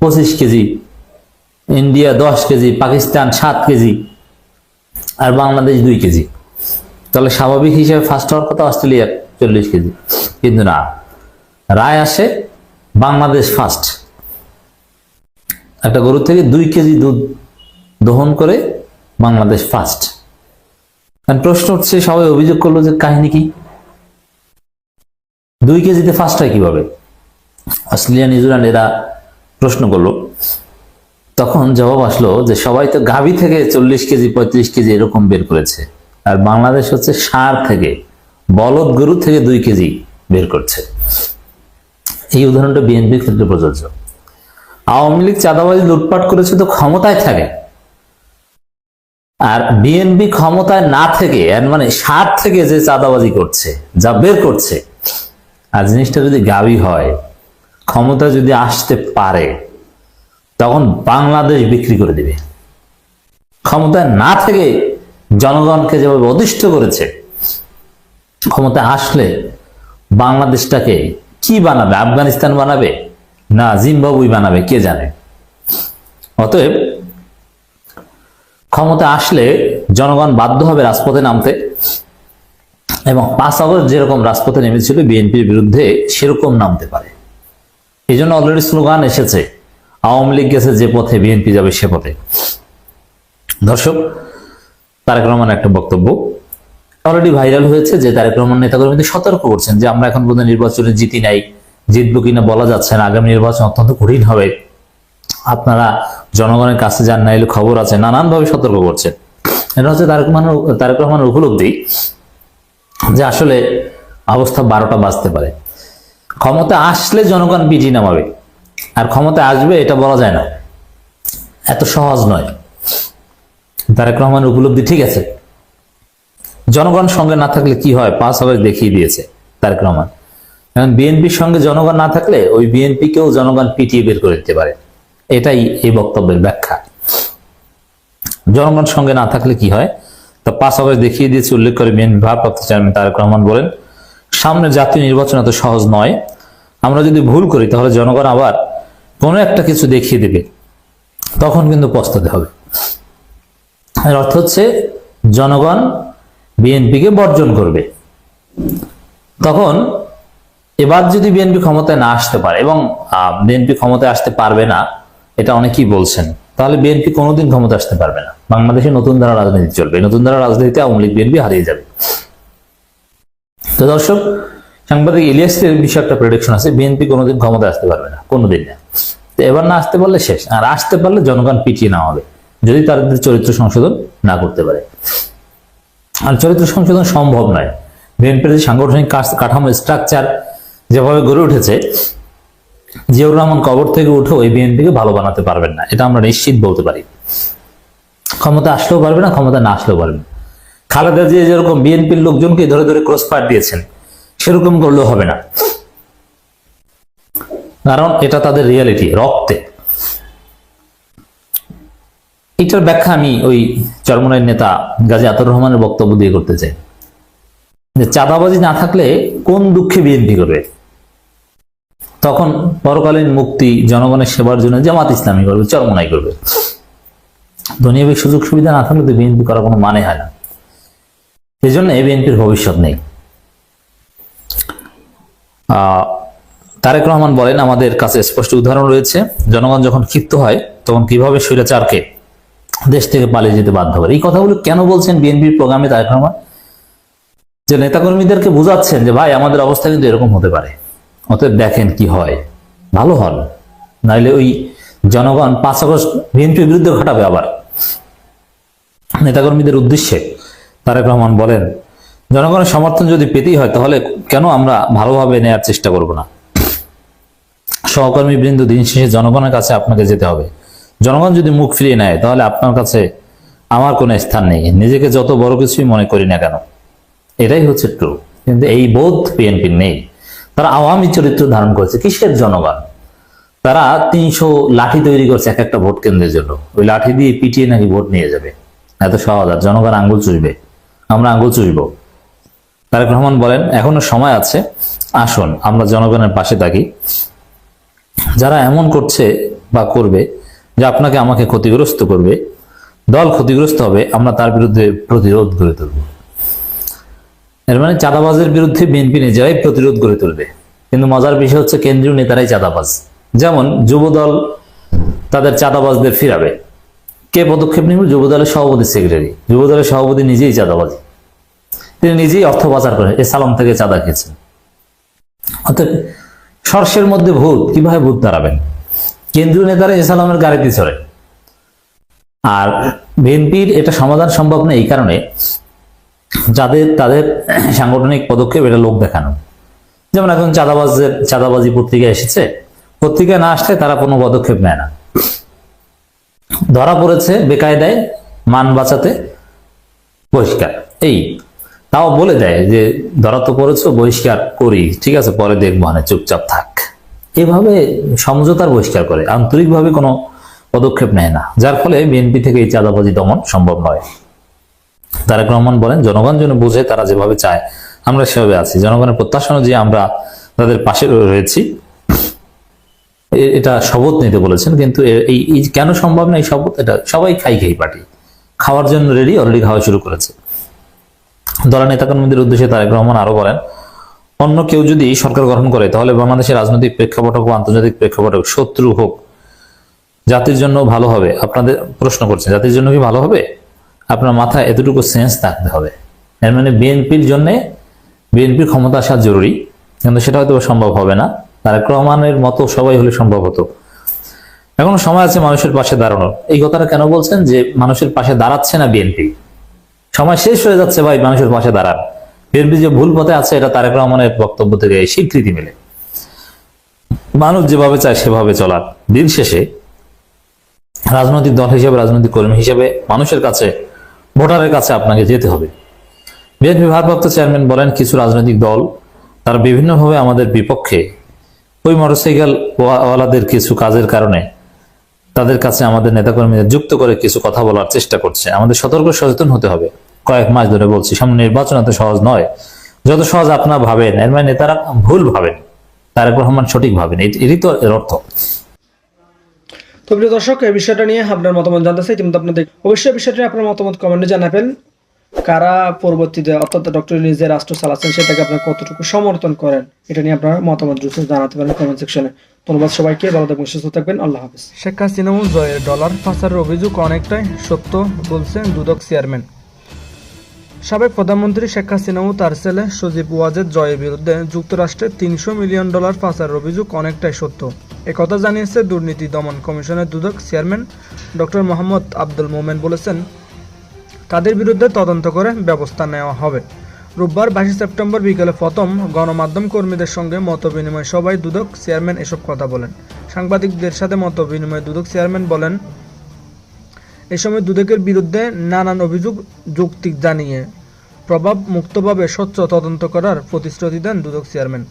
25 KG, India 10 KG, Pakistan 7 KG, আর বাংলাদেশ 2 কেজি। তাহলে স্বাভাবিক হিসেবে ফার্স্ট হওয়ার কথা অস্ট্রেলিয়ার 40 কেজি, কিন্তু না, রায় আসে বাংলাদেশ ফার্স্ট। একটা গরু থেকে 2 কেজি দুধ দহন করে বাংলাদেশ ফার্স্ট। প্রশ্ন উঠছে, সবাই অভিযোগ করলো যে কাহিনী কি, 2 কেজিতে ফার্স্ট হয় কিভাবে? অস্ট্রেলিয়া, নিউজিল্যান্ড এরা প্রশ্ন করলো। তখন জবাব আসলো যে সবাই তো গাভী থেকে 40 কেজি 35 কেজি এরকম বের করেছে, আর বাংলাদেশ হচ্ছে ষাঁড় থেকে, বলদ গরু থেকে 2 কেজি বের করছে। এই উদাহরণটা বিএনপির ক্ষেত্রে প্রযোজ্য। আওয়ামী লীগ চাঁদাবাজি লুটপাট করেছে তো ক্ষমতায় থাকে, আর বিএনপি ক্ষমতায় না থেকে, মানে ষাঁড় থেকে যে চাঁদাবাজি করছে, যা বের করছে, আর জিনিসটা যদি গাভী হয়, ক্ষমতা যদি আসতে পারে, তখন বাংলাদেশ বিক্রি করে দিবে। ক্ষমতায় না থেকে জনগণকে যেভাবে অতিষ্ঠ করেছে, ক্ষমতায় আসলে বাংলাদেশটাকে কি বানাবে? আফগানিস্তান বানাবে না জিম্বাবুই বানাবে, কে জানে। অতএব ক্ষমতা আসলে জনগণ বাধ্য হবে রাজপথে নামতে, এবং 5 আগস্ট যেরকম রাজপথে নেমেছিল বিএনপির বিরুদ্ধে, সেরকম নামতে পারে। এই জন্য অলরেডি স্লোগান এসেছে, আওয়ামী লীগ গেছে যে পথে, বিএনপি যাবে সে পথে। দর্শক, তারেক রহমান একটা বক্তব্য অলরেডি ভাইরাল হয়েছে, যে তারেক রহমান নেতাকর্মীদের সতর্ক করছেন যে আমরা এখন পর্যন্ত নির্বাচনে জিতি নাই, জিতবো কিনা বলা যাচ্ছে না, আগামী নির্বাচন অত্যন্ত কঠিন হবে, আপনারা জনগণের কাছে যান, না এলে খবর আছে, নানানভাবে সতর্ক করছেন। এটা হচ্ছে তারেক রহমানের উপলব্ধি যে আসলে অবস্থা 12টা বাজতে পারে। ক্ষমতা আসলে জনগণ পিটি নামাবে, আর ক্ষমতা আসবে এটা বলা যায় না, এত সহজ নয়। তারেক রহমানের উপলব্ধি ঠিক আছে। জনগণ সঙ্গে না থাকলে কি হয় 5 আগস্ট দেখিয়ে দিয়েছে তারেক রহমান। এখন বিএনপির সঙ্গে জনগণ না থাকলে ওই বিএনপিকেও জনগণ পিটিয়ে বের করে দিতে পারে, এটাই এই বক্তব্যের ব্যাখ্যা। জনগণ সঙ্গে না থাকলে কি হয় তা 5 আগস্ট দেখিয়ে দিয়েছে উল্লেখ করে বিএনপি ভারপ্রাপ্ত চেয়ারম্যান তারেক রহমান বলেন, সামনে জাতীয় নির্বাচন এত সহজ নয়। আমরা যদি ভুল করি তাহলে জনগণ আবার কোনো একটা কিছু দেখিয়ে দেবে, তখন কিন্তু পস্তাতে হবে। এর অর্থ হচ্ছে জনগণ বিএনপিকে বর্জন করবে। তখন এবার যদি বিএনপি ক্ষমতায় না আসতে পারে, এবং বিএনপি ক্ষমতায় আসতে পারবে না এটা অনেকেই বলছেন, তাহলে বিএনপি কোনোদিন ক্ষমতা আসতে পারবে না। বাংলাদেশে নতুন ধারা রাজনীতি চলবে, নতুন ধারা রাজনীতিতে আওয়ামী লীগ বিএনপি হারিয়ে যাবে। তো দর্শক, সাংবাদিক ইলিয়াসের বিষয়ে একটা প্রেডিকশন আছে, বিএনপি কোনোদিন ক্ষমতায় আসতে পারবে না, কোনোদিন না। তো এবার না আসতে পারলে শেষ, আর আসতে পারলে জনগণ পিটিয়ে নেওয়া হবে যদি তাদের চরিত্র সংশোধন না করতে পারে। আর চরিত্র সংশোধন সম্ভব নয়। বিএনপির যে সাংগঠনিক কাঠামো স্ট্রাকচার যেভাবে গড়ে উঠেছে, জিয়াউর রহমান কবর থেকে উঠে ওই বিএনপিকে ভালো বানাতে পারবেন না, এটা আমরা নিশ্চিত বলতে পারি। ক্ষমতা আসলেও পারবে না, ক্ষমতা না আসলেও পারবে না। খালেদা জিয়া যেরকম বিএনপির লোকজনকে ধরে ধরে ক্রস ফায়ার দিয়েছেন, সেরকম করলেও হবে না, কারণ এটা তাদের রিয়ালিটি, রক্তে। এটার ব্যাখ্যা আমি ওই চরমনাইয়ের নেতা গাজী আতাউর রহমানের বক্তব্য দিয়ে করতে চাই, যে চাঁদাবাজি না থাকলে কোন দুঃখে বিএনপি করবে, তখন পরকালীন মুক্তি, জনগণের সেবার জন্য জামাত ইসলামী করবে, চরমনাই করবে। দুনিয়াবী সুযোগ সুবিধা না থাকলে তো বিএনপি করার কোনো মানে হয় না। এই জন্য বিএনপির ভবিষ্যৎ নেই। তারেক রহমান বলেন, আমাদের কাছে স্পষ্ট উদাহরণ রয়েছে, জনগণ যখন ক্ষিপ্ত হয় তখন কিভাবে স্বৈরাচারকে দেশ থেকে পালিয়ে যেতে বাধ্য করে। এই কথাগুলো কেন বলছেন বিএনপির প্রোগ্রামে তারেক রহমান? যে নেতাকর্মীদেরকে বোঝাচ্ছেন যে ভাই আমাদের অবস্থা কিন্তু এরকম হতে পারে, অতএব দেখেন কি হয়, ভালো হন, নাইলে ওই জনগণ 5 আগস্ট বিএনপির বিরুদ্ধে ঘটাবে। আবার নেতাকর্মীদের উদ্দেশ্যে তারেক রহমান বলেন, জনগণের সমর্থন যদি পেতেই হয় তাহলে কেন আমরা ভালোভাবে নেয়ার চেষ্টা করব না? সহকর্মী বৃন্দ, দিন শেষে জনগণের কাছে আপনাকে যেতে হবে। জনগণ যদি মুখ ফিরিয়ে নেয় তাহলে আপনার কাছে আমার কোনো স্থান নেই, নিজেকে যত বড় কিছুই মনে করি না কেন। এটাই হচ্ছে ট্রু। কিন্তু এই বোধ বিএনপির নেই। তারা আওয়ামী চরিত্র ধারণ করেছে। কিসের জনগণ? তারা 300 লাঠি তৈরি করছে এক একটা ভোট কেন্দ্রের জন্য, ওই লাঠি দিয়ে পিটিয়ে নাকি ভোট নিয়ে যাবে। এত সহজ, আর জনগণ আঙ্গুল চুষবে, আমরা আঙ্গুল চুষব। তারেক রহমান বলেন, এখনো সময় আছে, আসুন আমরা জনগণের পাশে থাকি। যারা এমন করছে বা করবে যে আপনাকে আমাকে ক্ষতিগ্রস্ত করবে, দল ক্ষতিগ্রস্ত হবে, আমরা তার বিরুদ্ধে প্রতিরোধ গড়ে তুলব। এর মানে চাঁদাবাজের বিরুদ্ধে বিএনপি নিজেরাই প্রতিরোধ গড়ে তুলবে। কিন্তু মজার বিষয় হচ্ছে কেন্দ্রীয় নেতারাই চাঁদাবাজ। যেমন যুবদল তাদের চাঁদাবাজদের ফিরাবে, কে পদক্ষেপ নেবে? যুবদলের সভাপতি, সেক্রেটারি। যুবদলের সভাপতি নিজেই চাঁদাবাজি, তিনি নিজেই অর্থ পাচার করেন, এ সালাম থেকে চাঁদা খেয়েছেন। অর্থাৎ সর্ষের মধ্যে ভূত, কিভাবে ভূত তাড়াবেন? কেন্দ্রীয় নেতারা এ সালামের গাড়িতে চড়ে। আর বিএনপির এটা সমাধান সম্ভব না এই কারণে, তাদের সাংগঠনিক পদক্ষেপ এটা লোক দেখানো। যেমন এখন চাঁদাবাজি পত্রিকা এসেছে, পত্রিকা না আসলে তারা কোনো পদক্ষেপ নেয় না। ধরা পড়েছে বেকায়দায়, মান বাঁচাতে বহিষ্কার, এই তাও বলে দেয় যে ধরা তো পড়েছো, বহিষ্কার করি, ঠিক আছে পরে দেখবো, মানে চুপচাপ থাক। এভাবে সমঝোতার বহিষ্কার করে, আন্তরিকভাবে কোনো পদক্ষেপ নেয় না, যার ফলে বিএনপি থেকে এই চাঁদাবাজি দমন সম্ভব নয়। তারেক রহমান বলেন, জনগণ যেন বোঝে তারা যেভাবে চায় আমরা সেভাবে আছি, জনগণের প্রত্যাশা অনুযায়ী আমরা তাদের পাশে রয়েছি। এটা শপথ নিতে বলেছেন। কিন্তু এই কেন সম্ভব না এই শপথ? এটা সবাই খাই পার্টি খাওয়ার জন্য রেডি, অলরেডি খাওয়া শুরু করেছে। দলের নেতাকর্মীদের উদ্দেশ্যে তারেক রহমান আরো বলেন, অন্য কেউ যদি সরকার গঠন করে তাহলে বাংলাদেশের রাজনৈতিক প্রেক্ষাপট হোক, আন্তর্জাতিক প্রেক্ষাপট হোক, শত্রু হোক, জাতির জন্য ভালো হবে। আপনাদের প্রশ্ন করছেন জাতির জন্য কি ভালো হবে? আপনার মাথায় এতটুকু সেন্স থাকতে হবে। এর মানে বিএনপির জন্য, বিএনপির ক্ষমতা আসা জরুরি, কিন্তু সেটা হয়তো সম্ভব হবে না। তারেক রহমানের মতো সবাই হলে সম্ভব হতো। এখনো সময় আছে মানুষের পাশে দাঁড়ানোর। এই কথাটা কেন বলছেন যে মানুষের পাশে দাঁড়াচ্ছে না বিএনপি? সময় শেষ হয়ে যাচ্ছে ভাই, মানুষের পাশে দাঁড়ান। বিএনপি যে ভুল পথে আছে এটা তারেক রহমানের বক্তব্য থেকে স্বীকৃতি মিলে। মানুষ যেভাবে চায় সেভাবে চলার। দিন শেষে রাজনৈতিক দল হিসেবে, রাজনৈতিক কর্মী হিসেবে মানুষের কাছে, ভোটারের কাছে আপনাকে যেতে হবে। বিএনপি ভারপ্রাপ্ত চেয়ারম্যান বলেন, কিছু রাজনৈতিক দল তারা বিভিন্নভাবে আমাদের বিপক্ষে, ওই মোটরসাইকেল ওয়ালাদের কিছু কাজের কারণে তাদের কাছে আমাদের নেতাকর্মীদের যুক্ত করে কিছু কথা বলার চেষ্টা করছে। আমাদের সতর্ক সচেতন হতে হবে। কয়েক মাস ধরে বলছি, সামনে নির্বাচন এত সহজ নয় যত সহজ আপনারা ভাবেন। এর মানে নেতারা ভুল ভাবেন, তারেক রহমান সঠিক ভাবেন, এরই তো এর অর্থ। তো প্রিয় দর্শক, এই বিষয়টা নিয়ে আপনার মতামত জানতে চাই। কিন্তু আপনাদের অবশ্যই বিষয়টি আপনার মতামত কমেন্টে জানাবেন। কারা পরবর্তীতে অর্থাৎ ডক্টর ইউনূস যে রাষ্ট্র চালাচ্ছেন সেটাকে আপনার কতটুকু সমর্থন করেন, এটা নিয়ে আপনার মতামত দ্রুত জানাতে পারেন কমেন্ট সেকশনে। ধন্যবাদ সবাইকে, ভালো থাকবেন, সুস্থ থাকবেন, আল্লাহ হাফেজ। শেখ হাসিনা ও জয়ের ডলার পাচারের অভিযোগ অনেকটাই সত্য বলছেন দুদক চেয়ারম্যান। সাবেক প্রধানমন্ত্রী শেখ হাসিনা ও তার ছেলে সজীব ওয়াজেদ জয়ের বিরুদ্ধে যুক্তরাষ্ট্রে $300 মিলিয়ন পাচারের অভিযোগ অনেকটাই সত্য। একথা জানিয়েছে দুর্নীতি দমন কমিশনের দুদক চেয়ারম্যান ডক্টর মোহাম্মদ আব্দুল মোমেন। বলেছেন, তাদের বিরুদ্ধে তদন্ত করে ব্যবস্থা নেওয়া হবে। রোববার 22 সেপ্টেম্বর বিকেলে প্রথম গণমাধ্যম কর্মীদের সঙ্গে মতবিনিময় সভায় দুদক চেয়ারম্যান এসব কথা বলেন। সাংবাদিকদের সাথে মতবিনিময়ে দুদক চেয়ারম্যান বলেন, এ সময় দুদকের বিরুদ্ধে নানান অভিযোগ যৌক্তিক জানিয়ে প্রভাব মুক্তভাবে স্বচ্ছ তদন্ত করার প্রতিশ্রুতি দেন দুদক চেয়ারম্যান।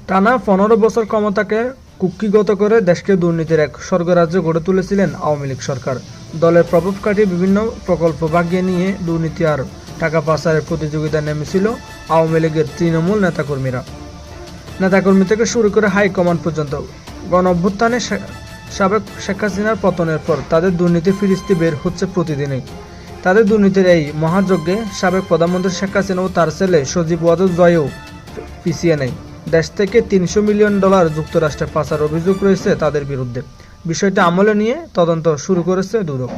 টানা 15 বছর ক্ষমতাকে কুক্ষিগত করে দেশকে দুর্নীতির এক স্বর্গরাজ্য গড়ে তুলেছিলেন আওয়ামী লীগ সরকার। দলের প্রভাব কাটিয়ে বিভিন্ন প্রকল্প ভাগিয়ে নিয়ে দুর্নীতি আর টাকা পাচারের প্রতিযোগিতায় নেমেছিল আওয়ামী লীগের তৃণমূল নেতাকর্মী থেকে শুরু করে হাইকমান্ড পর্যন্ত। গণঅভ্যুত্থানে সাবেক শেখ হাসিনার পতনের পর তাদের দুর্নীতির ফিরিস্তি বের হচ্ছে প্রতিদিনই। তাদের দুর্নীতির এই মহাযজ্ঞে সাবেক প্রধানমন্ত্রী শেখ হাসিনা ও তার ছেলে সজীব ওয়াজেদ জয়েও পিছিয়ে নেই। দেশ থেকে $300 মিলিয়ন যুক্তরাষ্ট্রে পাচার অভিযোগ রয়েছে তাদের বিরুদ্ধে। বিষয়টি আমলে নিয়ে তদন্ত শুরু করেছে দুদক।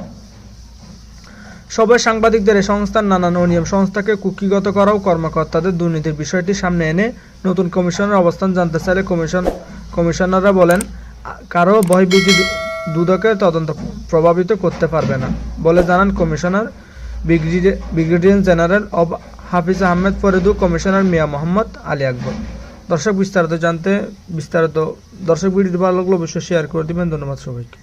সবাই সাংবাদিকদের এই সংস্থার নানান অনিয়ম সংস্থাকে কুক্ষিগত করাও কর্মকর্তাদের দুর্নীতির বিষয়টি সামনে এনে নতুন কমিশনের অবস্থান জানতে চাইলে কমিশনাররা বলেন, কারো ভয়ভীতি দুদকের তদন্ত প্রভাবিত করতে পারবে না বলে জানান কমিশনার ব্রিগেডিয়ার জেনারেল অব হাফিজ আহমেদ ফরিদু, কমিশনার মিয়া মোহাম্মদ আলী আকবর। দর্শক, বিস্তারিত ভিডিওটি ভালো লাগলে অবশ্যই শেয়ার করে দিবেন। ধন্যবাদ সবাইকে।